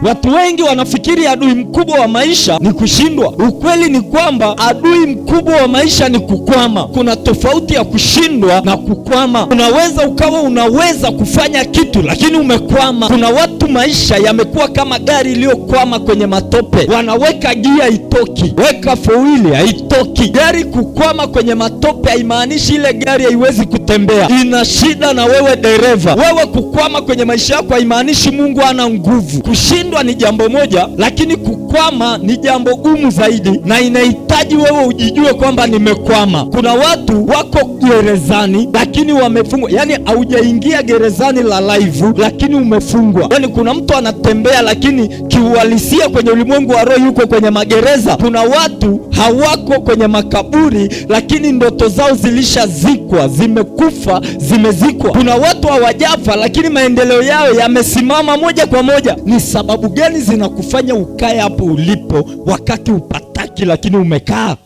Watu wengi wanafikiri adui mkubwa wa maisha ni kushindwa. Ukweli ni kwamba adui mkubwa wa maisha ni kukwama. Kuna tofauti ya kushindwa na kukwama. Unaweza kufanya kitu lakini umekwama. Kuna watu maisha yamekuwa kama gari iliyokwama kwenye matope. Wanaweka gia haitoki, weka foili haitoki. Gari kukwama kwenye matope haimaanishi ile gari haiwezi kutembea. Ina shida na wewe dereva. Wewe kukwama kwenye maisha yako haimaanishi Mungu hana nguvu. Kushindwa ni jambo moja, lakini kukwama ni jambo gumu zaidi, na inahitaji wewe ujijue kwamba nimekwama. Kuna watu wako gerezani lakini wamefungwa. Yani haujaingia gerezani la live lakini umefungwa. Yani kuna mtu anatembea lakini kiuhalisia kwenye ulimwengu wa roho yuko kwenye magereza. Kuna watu hawako kwenye makaburi lakini ndoto zao zilishazikwa, zimekufa, zimezikwa. Kuna watu hawajafa lakini maendeleo yao yamesimama moja kwa moja. Ni sababu gani zinakufanya ukae hapo ulipo wakati upataki lakini umekaa?